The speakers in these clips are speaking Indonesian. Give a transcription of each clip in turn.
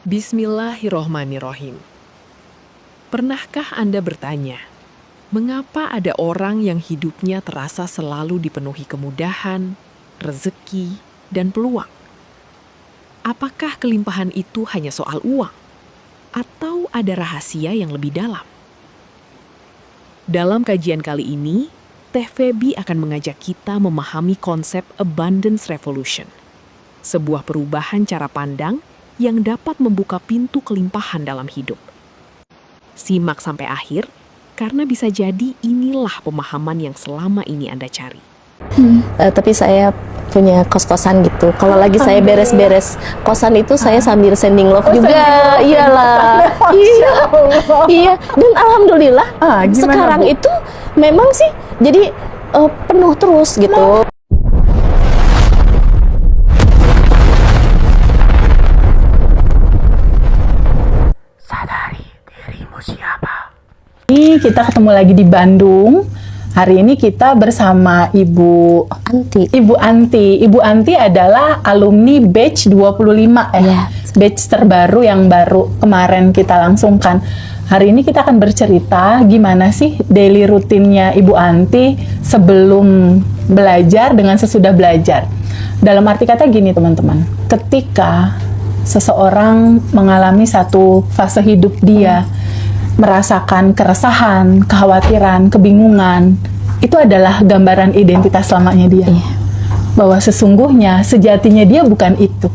Bismillahirrohmanirrohim. Pernahkah Anda bertanya, mengapa ada orang yang hidupnya terasa selalu dipenuhi kemudahan, rezeki, dan peluang? Apakah kelimpahan itu hanya soal uang? Atau ada rahasia yang lebih dalam? Dalam kajian kali ini, Teh Feby akan mengajak kita memahami konsep abundance revolution, sebuah perubahan cara pandang yang dapat membuka pintu kelimpahan dalam hidup. Simak sampai akhir, karena bisa jadi inilah pemahaman yang selama ini Anda cari. Tapi saya punya kos-kosan gitu. Kalau lagi saya beres-beres kosan itu saya sambil sending love juga. Iyalah. Iya. Dan alhamdulillah sekarang Bu? itu memang sih jadi penuh terus gitu. Sadari dirimu siapa. Ini kita ketemu lagi di Bandung. Hari ini kita bersama Ibu Anti. Ibu Anti. Ibu Anti adalah alumni batch 25 Iya. Batch terbaru yang baru kemarin kita langsungkan. Hari ini kita akan bercerita gimana sih daily rutinnya Ibu Anti sebelum belajar dengan sesudah belajar. Dalam arti kata gini teman-teman, ketika seseorang mengalami satu fase hidup dia, merasakan keresahan, kekhawatiran, kebingungan, itu adalah gambaran identitas selamanya dia. Iya. Bahwa sesungguhnya, sejatinya dia bukan itu.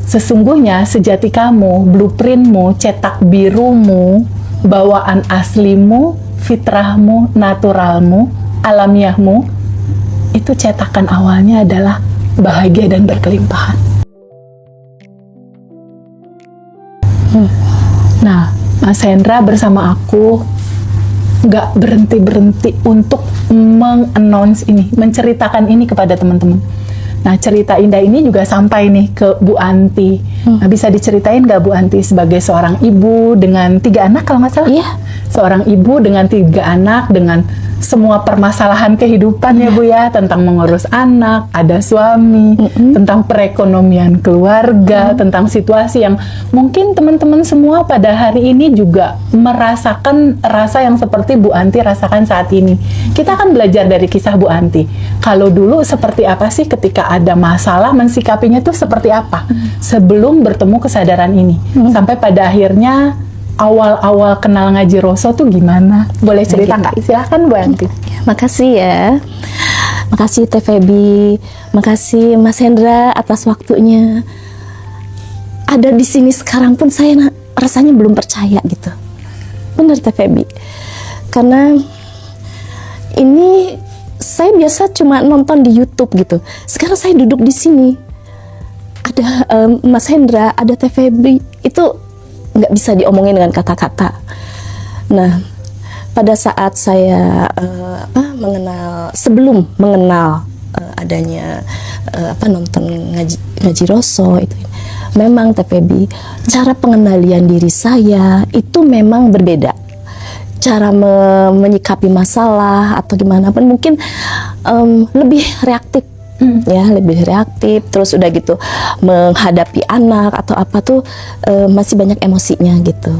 Sesungguhnya, sejati kamu, blueprintmu, cetak birumu, bawaan aslimu, fitrahmu, naturalmu, alamiahmu, itu cetakan awalnya adalah bahagia dan berkelimpahan. Nah, Mas Hendra bersama aku nggak berhenti-berhenti untuk meng-announce ini, menceritakan ini kepada teman-teman. Nah, cerita indah ini juga sampai nih ke Bu Anti. Nah, bisa diceritain nggak Bu Anti sebagai seorang ibu dengan 3 anak kalau nggak salah? Iya. Seorang ibu dengan 3 anak, dengan semua permasalahan kehidupan ya Bu ya, tentang mengurus anak, ada suami, tentang perekonomian keluarga, tentang situasi yang mungkin teman-teman semua pada hari ini juga merasakan rasa yang seperti Bu Anti rasakan saat ini. Kita akan belajar dari kisah Bu Anti. Kalau dulu seperti apa sih ketika ada masalah, mensikapinya tuh seperti apa sebelum bertemu kesadaran ini, sampai pada akhirnya awal-awal kenal ngaji Roso tuh gimana? Boleh cerita nggak? Silahkan Bu Anti. Makasih ya. Makasih Teh Feby. Makasih Mas Hendra atas waktunya. Ada di sini sekarang pun saya rasanya belum percaya gitu. Benar Teh Feby. Karena ini saya biasa cuma nonton di YouTube gitu. Sekarang saya duduk di sini. Ada Mas Hendra, ada Teh Feby. Itu nggak bisa diomongin dengan kata-kata. Nah, pada saat saya sebelum mengenal adanya nonton ngaji Roso itu, memang Teh Feby, cara pengendalian diri saya itu memang berbeda. Cara menyikapi masalah atau gimana pun mungkin lebih reaktif. Ya, lebih reaktif, terus udah gitu menghadapi anak atau apa tuh masih banyak emosinya gitu.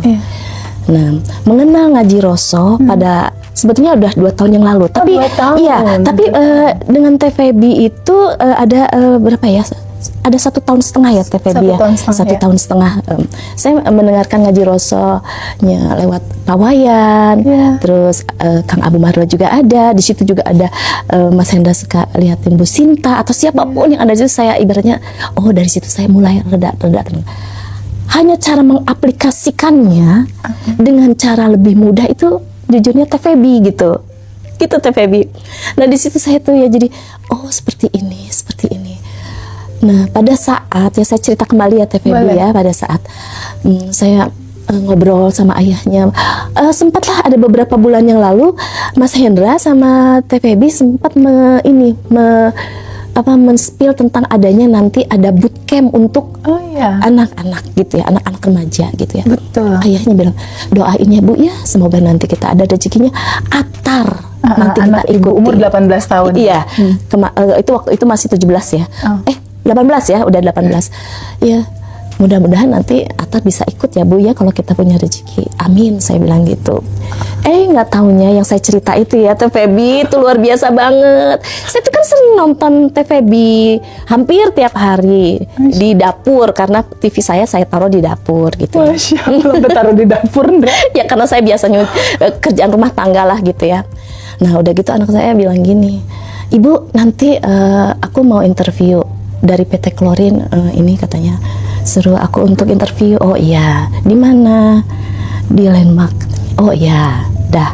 Nah, mengenal ngaji Roso pada sebetulnya udah 2 tahun yang lalu, tapi 2 tahun. Iya, tapi dengan Teh Feby itu ada berapa ya? Ada 1,5 tahun ya Teh Feby ya. 1,5 tahun. Saya mendengarkan ngaji Roso-nya lewat Pawayan, terus Kang Abu Marwa juga ada, di situ juga ada Mas Hendra suka lihatin Bu Sinta atau siapapun yang ada di situ, saya ibaratnya dari situ saya mulai reda. Hanya cara mengaplikasikannya dengan cara lebih mudah itu jujurnya Teh Feby gitu Teh Feby. Nah di situ saya tuh ya jadi seperti ini. Nah pada saat ya saya cerita kembali ya Teh Feby ya, pada saat saya ngobrol sama ayahnya, sempatlah ada beberapa bulan yang lalu Mas Hendra sama Teh Feby sempat men-spill tentang adanya nanti ada bootcamp untuk anak-anak gitu ya, anak-anak remaja gitu ya. Betul. Ayahnya bilang, doain ya Bu ya, semoga nanti kita ada rezekinya atar. Nanti anak kita ibu ikuti. umur 18 tahun. Iya. Itu waktu itu masih 17 ya. 18 ya, udah 18. Ya. mudah-mudahan nanti Atar bisa ikut ya Bu ya kalau kita punya rezeki. Amin, saya bilang gitu. Nggak taunya yang saya cerita itu ya Teh Feby itu luar biasa banget. Saya tuh kan sering nonton Teh Feby hampir tiap hari di dapur karena TV saya taruh di dapur gitu. Masya Allah, taruh di dapur enggak? Ya karena saya biasanya kerjaan rumah tangga lah gitu ya. Nah udah gitu anak saya bilang gini, Ibu nanti aku mau interview dari PT Klorin, ini katanya suruh aku untuk interview. Oh iya, di mana? Di Landmark. Oh iya, dah.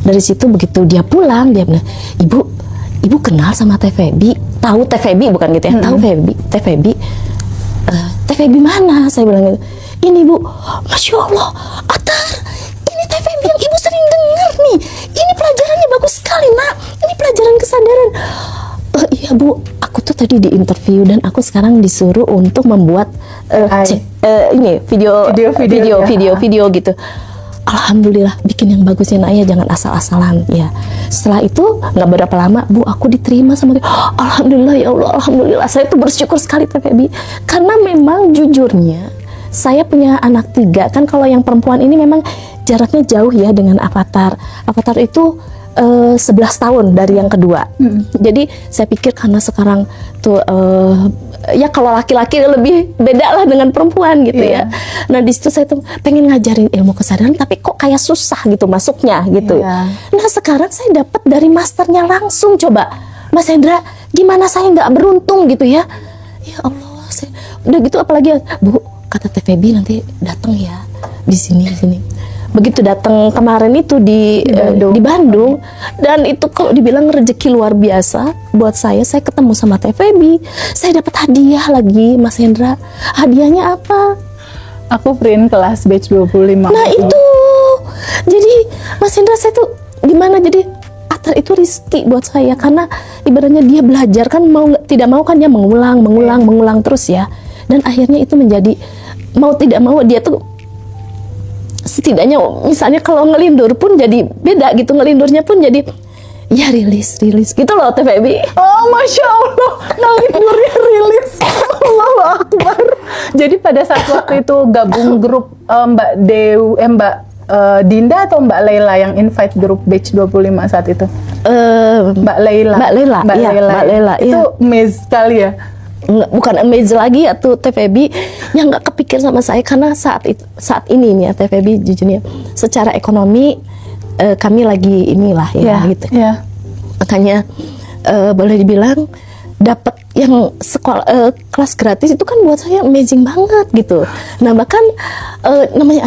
Dari situ begitu dia pulang dia bilang, Ibu kenal sama Teh Feby? Tahu Teh Feby bukan gitu ya? Tahu Teh Feby? Teh Feby mana? Saya bilang gitu. Ini Bu, Masya Allah, Atar, ini Teh Feby yang Ibu sering dengar nih. Ini pelajarannya bagus sekali Nak. Ini pelajaran kesadaran. Iya Bu, aku tuh tadi di interview dan aku sekarang disuruh untuk membuat ini video gitu. Alhamdulillah bikin yang bagus ya Nak ya, jangan asal-asalan ya. Setelah itu nggak berapa lama Bu, aku diterima sama dia. Alhamdulillah ya Allah, alhamdulillah. Saya tuh bersyukur sekali Teh Feby karena memang jujurnya saya punya anak 3 kan. Kalau yang perempuan ini memang jaraknya jauh ya dengan Avatar. Avatar itu 11 tahun dari yang kedua. Jadi saya pikir karena sekarang tuh ya kalau laki-laki lebih beda lah dengan perempuan gitu ya. Nah di situ saya tuh pengen ngajarin ilmu kesadaran tapi kok kayak susah gitu masuknya gitu. Nah sekarang saya dapat dari masternya langsung. Coba Mas Hendra, gimana saya nggak beruntung gitu ya? Ya Allah, udah gitu apalagi Bu, kata Teh Feby nanti datang ya di sini. Begitu datang kemarin itu di Bandung dan itu kalau dibilang rezeki luar biasa buat saya ketemu sama Teh Feby. Saya dapat hadiah lagi Mas Hendra. Hadiahnya apa? Aku print kelas batch 25. Nah itu. Jadi Mas Hendra saya tuh gimana, jadi Atar itu rezeki buat saya karena ibaratnya dia belajar kan tidak mau kan dia mengulang terus ya. Dan akhirnya itu menjadi mau tidak mau dia tuh setidaknya misalnya kalau ngelindur pun jadi beda gitu, ngelindurnya pun jadi ya rilis gitu loh Teh Feby. Oh Masya Allah, ngelindurnya rilis. Allahu Akbar. Jadi pada saat waktu itu gabung grup Mbak Dinda atau Mbak Leila yang invite grup batch 25 saat itu? Mbak Leila. Itu amazed sekali ya. Bukan amazed lagi atau Teh Feby yang nggak kepikir sama saya karena saat ini nih ya Teh Feby jujurnya secara ekonomi kami lagi inilah ya gitu. Makanya boleh dibilang dapat yang sekolah kelas gratis itu kan buat saya amazing banget gitu. Nah bahkan namanya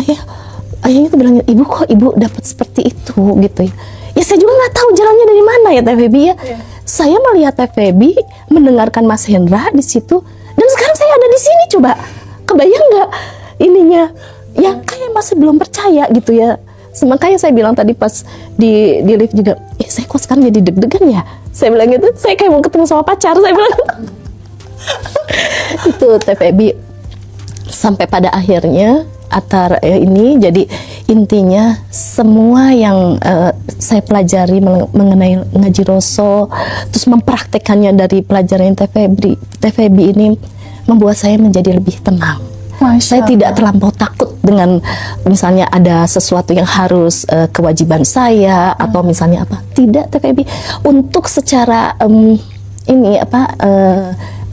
ayahnya tuh bilang, Ibu kok Ibu dapat seperti itu gitu ya. Ya saya juga nggak tahu jalannya dari mana ya Teh Feby ya. Saya melihat Teh Feby, mendengarkan Mas Hendra di situ, dan sekarang saya ada di sini. Coba kebayang nggak ininya? Ya kayak masih belum percaya gitu ya. Makanya saya bilang tadi pas di lift juga, saya kok sekarang jadi deg-degan ya. Saya bilang gitu, saya kayak mau ketemu sama pacar. Saya bilang itu Teh Feby sampai pada akhirnya Atar ini jadi intinya semua yang saya pelajari mengenai ngaji Roso terus mempraktekannya dari pelajaran Teh Feby ini membuat saya menjadi lebih tenang. Saya tidak terlampau takut dengan misalnya ada sesuatu yang harus kewajiban saya atau misalnya apa. Tidak Teh Feby, untuk secara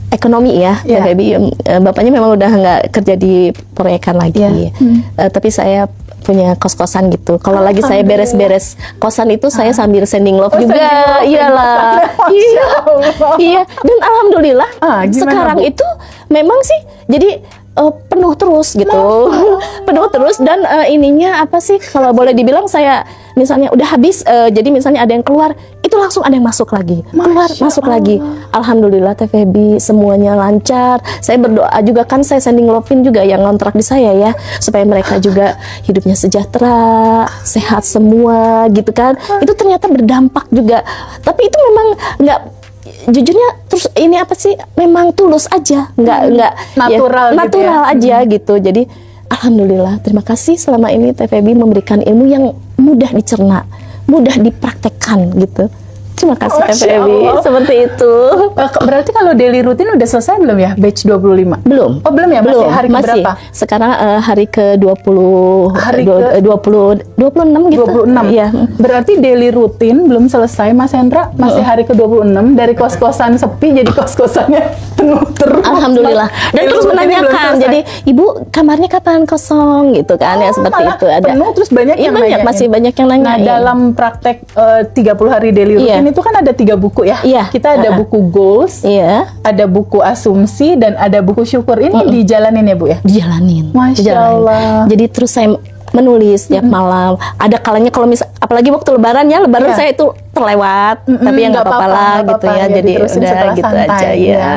ekonomi ya, Teh Feby, bapaknya memang udah nggak kerja di proyekan lagi, tapi saya punya kos-kosan gitu. Kalau lagi saya beres-beres kosan itu saya sambil sending love juga, iyalah, iya. Dan alhamdulillah sekarang itu memang sih jadi penuh terus gitu, penuh terus dan ininya apa sih kalau boleh dibilang saya misalnya udah habis, jadi misalnya ada yang keluar itu langsung ada yang masuk lagi, keluar masuk lagi. Alhamdulillah Teh Feby semuanya lancar. Saya berdoa juga kan, saya sending love-in juga yang ngontrak di saya ya, supaya mereka juga hidupnya sejahtera, sehat semua gitu kan. Itu ternyata berdampak juga. Tapi itu memang nggak, jujurnya terus ini apa sih, memang tulus aja, nggak natural, ya, natural gitu ya. aja gitu. Jadi alhamdulillah, terima kasih selama ini Teh Feby memberikan ilmu yang mudah dicerna, mudah dipraktekkan gitu. Terima kasih Teh Masya Feby. Allah. Seperti itu. Berarti kalau daily rutin udah selesai belum ya? Batch 25? Belum. Oh belum ya? Masih hari ke masih. berapa? Sekarang hari ke 20 Hari ke 26 gitu. 26. Iya. Berarti daily rutin belum selesai Mas Hendra, masih hari ke-26 dari kos-kosan sepi jadi kos-kosannya penuh terus. Alhamdulillah. Dan Daily terus rutinnya belum menanyakan, selesai. jadi Ibu kamarnya kapan kosong gitu kan ya, seperti Malah itu ada. penuh terus banyak Iya, yang banyak, nanyain. masih banyak yang Nah, nanyain. dalam praktek 30 hari daily Iya. rutin itu kan ada 3 buku ya. Iya. Kita ada buku goals, Iya, ada buku asumsi dan ada buku syukur. Ini dijalanin ya, Bu ya? dijalanin. Masya dijalanin. Allah. Jadi terus saya menulis tiap malam. Ada kalanya kalau apalagi waktu lebaran ya, lebaran Iya. saya itu terlewat, tapi ya nggak apa-apa lah nggak gitu apa-apa, ya. Jadi diterusin udah setelah gitu santai, aja ya. ya.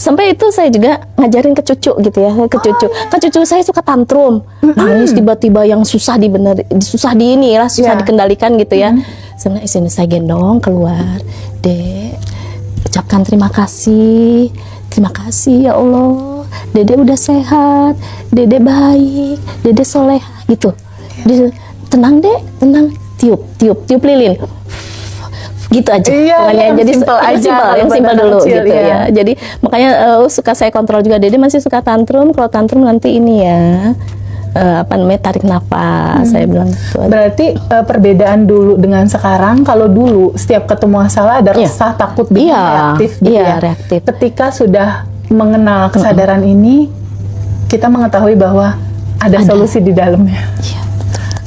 Sampai itu saya juga ngajarin ke cucu gitu ya, ke cucu. Kan cucu saya suka tantrum, nangis tiba-tiba yang susah susah Iya. dikendalikan gitu ya. Sebenarnya sini saya gendong keluar, Dek, ucapkan terima kasih ya Allah, Dede udah sehat, Dede baik, Dede soleh gitu. Tenang Dek, tenang, tiup lilin gitu aja. Iya, Pokoknya yang jadi simple aja, yang kalau simpel anak dulu kecil, gitu iya. ya. Jadi makanya suka saya kontrol juga, Dede masih suka tantrum, kalau tantrum nanti ini ya tarik nafas, saya bilang gitu. Berarti perbedaan dulu dengan sekarang, kalau dulu setiap ketemu masalah ada Iya. resah, takut, bingung, Iya, reaktif gitu iya, ya. reaktif. Ketika sudah mengenal kesadaran ini, kita mengetahui bahwa ada solusi di dalamnya. Iya,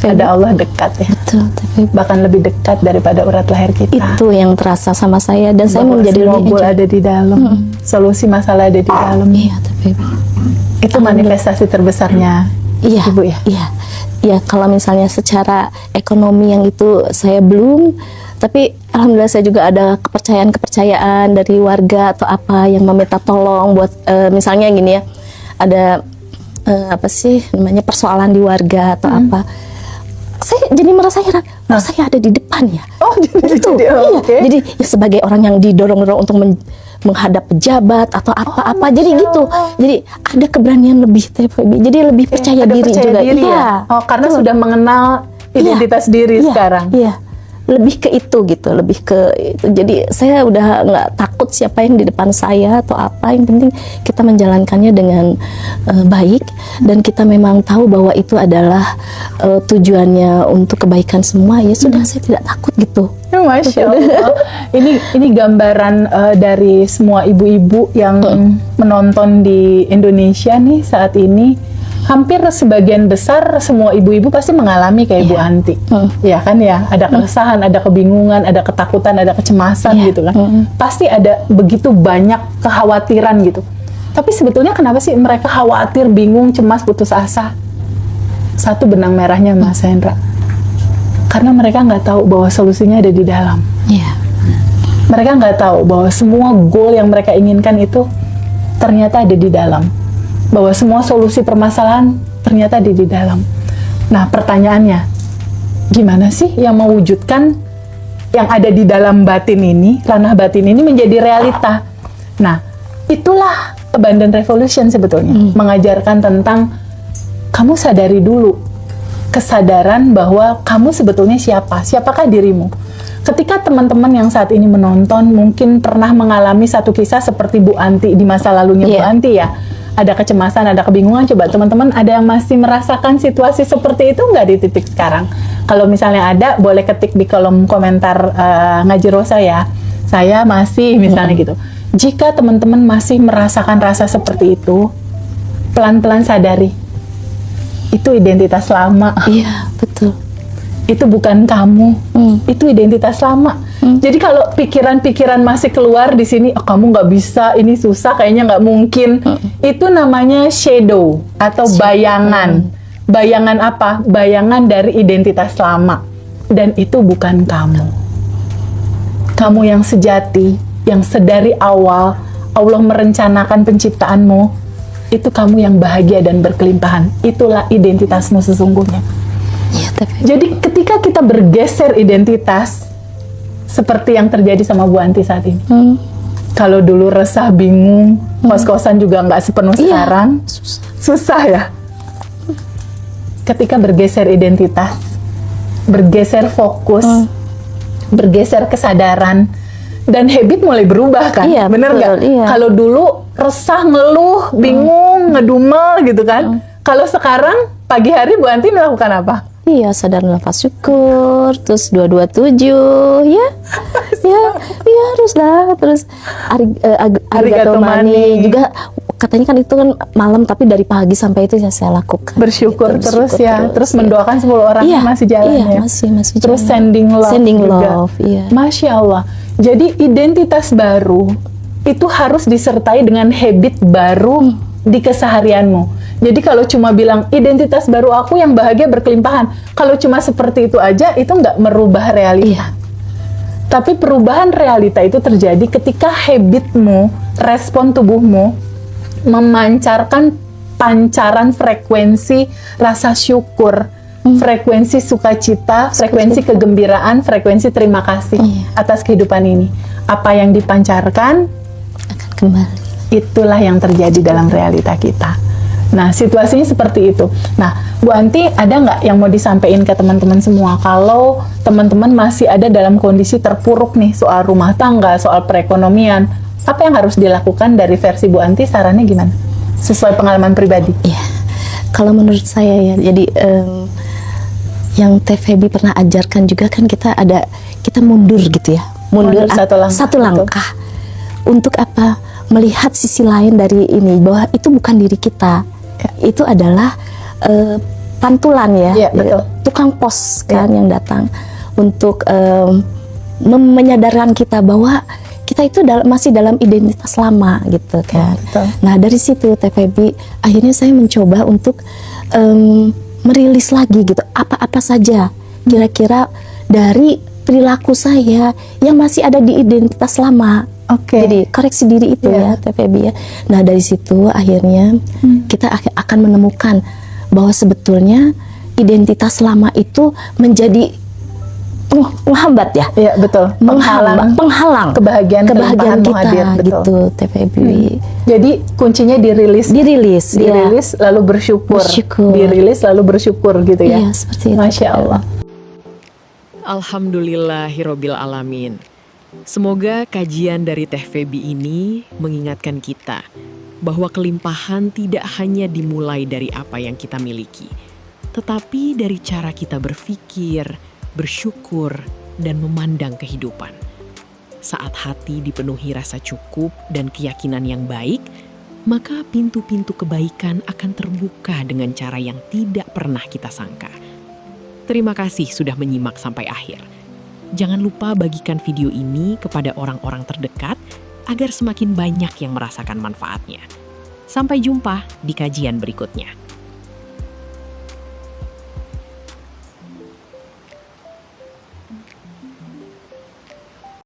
Ada Allah dekat ya. betul, tapi Bahkan lebih dekat daripada urat leher kita. itu yang terasa sama saya dan saya mau Bahwa menjadi semua lebih goal enjoy. ada di dalam. Solusi masalah ada di dalam. Iya, tapi Itu manifestasi terbesarnya iya, Ibu ya. iya, iya. Kalau misalnya secara ekonomi yang itu saya belum, tapi alhamdulillah saya juga ada kepercayaan dari warga atau apa yang meminta tolong buat misalnya gini ya, ada apa sih namanya persoalan di warga atau apa. Saya jadi merasa heran, kok saya ada di depan ya? Oh, Gitu. jadi, Iya. oke. Jadi ya, sebagai orang yang didorong-dorong untuk menghadap pejabat atau apa-apa, jadi gitu. Jadi ada keberanian lebih, jadi lebih percaya Ada diri percaya juga. diri Iya. ya? Oh, karena Betul. sudah mengenal identitas diri Iya, sekarang. Iya, lebih ke itu gitu, lebih ke itu. Jadi saya udah nggak takut siapa yang di depan saya atau apa. Yang penting kita menjalankannya dengan baik dan kita memang tahu bahwa itu adalah tujuannya untuk kebaikan semua. Ya sudah, saya tidak takut gitu. Ya, Masya Allah. Ini gambaran dari semua ibu-ibu yang menonton di Indonesia nih saat ini. Hampir sebagian besar semua ibu-ibu pasti mengalami kayak Bu Anti. Ya kan ya, ada keresahan, ada kebingungan, ada ketakutan, ada kecemasan Iya. gitu kan. Pasti ada begitu banyak kekhawatiran gitu. Tapi sebetulnya kenapa sih mereka khawatir, bingung, cemas, putus asa? Satu benang merahnya Mas Hendra. Karena mereka nggak tahu bahwa solusinya ada di dalam. Iya. Mereka nggak tahu bahwa semua goal yang mereka inginkan itu ternyata ada di dalam. Bahwa semua solusi permasalahan ternyata ada di dalam. Nah, pertanyaannya, gimana sih yang mewujudkan yang ada di dalam batin ini, ranah batin ini menjadi realita? Nah, itulah Abundant Revolution sebetulnya. Mengajarkan tentang kamu sadari dulu. Kesadaran bahwa kamu sebetulnya siapa? Siapakah dirimu? Ketika teman-teman yang saat ini menonton mungkin pernah mengalami satu kisah seperti Bu Anti di masa lalunya Bu Iya. Anti ya. Ada kecemasan, ada kebingungan. Coba teman-teman ada yang masih merasakan situasi seperti itu nggak di titik sekarang? Kalau misalnya ada, boleh ketik di kolom komentar Ngaji Rosa ya. Saya masih misalnya gitu. Jika teman-teman masih merasakan rasa seperti itu, pelan-pelan sadari. Itu identitas lama. Iya, betul. Itu bukan kamu, itu identitas lama. Jadi kalau pikiran-pikiran masih keluar di sini, oh, kamu nggak bisa, ini susah, kayaknya nggak mungkin. Itu namanya shadow atau bayangan. Bayangan apa? Bayangan dari identitas lama. Dan itu bukan kamu. Kamu yang sejati, yang sedari awal Allah merencanakan penciptaanmu, itu kamu yang bahagia dan berkelimpahan. Itulah identitasmu sesungguhnya. Iya, tapi Jadi ketika kita bergeser identitas seperti yang terjadi sama Bu Anti saat ini. Kalau dulu resah, bingung, kos-kosan juga nggak sepenuh sekarang. Susah ya. Ketika bergeser identitas, bergeser fokus, bergeser kesadaran dan habit mulai berubah kan? Iya, bener betul, nggak? iya. Kalau dulu resah, ngeluh, bingung, ngedumel gitu kan? Kalau sekarang pagi hari Bu Anti melakukan apa? Iya, sadar nafas syukur, terus 227, ya, ya haruslah, terus arigato mani juga katanya kan itu kan malam, tapi dari pagi sampai itu ya saya lakukan. Bersyukur Gitu, terus ya, terus ya. mendoakan 10 orang Iya, yang masih jalan iya, ya. masih Terus jalan. sending love Sending juga. love, iya. Masya Allah. Jadi identitas baru itu harus disertai dengan habit baru di keseharianmu. Jadi kalau cuma bilang identitas baru aku yang bahagia berkelimpahan, kalau cuma seperti itu aja itu nggak merubah realita. Iya. Tapi perubahan realita itu terjadi ketika habitmu, respon tubuhmu memancarkan pancaran frekuensi rasa syukur, frekuensi sukacita, frekuensi kegembiraan, frekuensi terima kasih atas kehidupan ini. Apa yang dipancarkan Akan kembali. itulah yang terjadi dalam realita kita. Nah, situasinya seperti itu. Nah, Bu Anti, ada nggak yang mau disampaikan ke teman-teman semua? Kalau teman-teman masih ada dalam kondisi terpuruk nih, soal rumah tangga, soal perekonomian, apa yang harus dilakukan dari versi Bu Anti? Sarannya gimana? Sesuai pengalaman pribadi. Iya, kalau menurut saya ya, jadi yang Teh Feby pernah ajarkan juga kan kita mundur gitu ya, mundur satu langkah. Untuk apa? Melihat sisi lain dari ini, bahwa itu bukan diri kita, itu adalah pantulan ya, betul. tukang pos kan yang datang untuk menyadarkan kita bahwa kita itu masih dalam identitas lama gitu kan. Betul. Nah dari situ Teh Feby akhirnya saya mencoba untuk merilis lagi gitu apa-apa saja kira-kira dari perilaku saya yang masih ada di identitas lama. Jadi koreksi diri itu ya Teh Feby ya. Nah dari situ akhirnya kita akan menemukan bahwa sebetulnya identitas lama itu menjadi penghambat ya. Iya betul. Penghalang kebahagiaan kita hadir, betul. gitu Teh Feby. Jadi kuncinya dirilis, ya. lalu bersyukur. Dirilis lalu bersyukur gitu ya. Iya seperti itu. Masya Allah. Alhamdulillahirobbil alamin. Semoga kajian dari Teh Feby ini mengingatkan kita bahwa kelimpahan tidak hanya dimulai dari apa yang kita miliki, tetapi dari cara kita berpikir, bersyukur, dan memandang kehidupan. Saat hati dipenuhi rasa cukup dan keyakinan yang baik, maka pintu-pintu kebaikan akan terbuka dengan cara yang tidak pernah kita sangka. Terima kasih sudah menyimak sampai akhir. Jangan lupa bagikan video ini kepada orang-orang terdekat agar semakin banyak yang merasakan manfaatnya. Sampai jumpa di kajian berikutnya.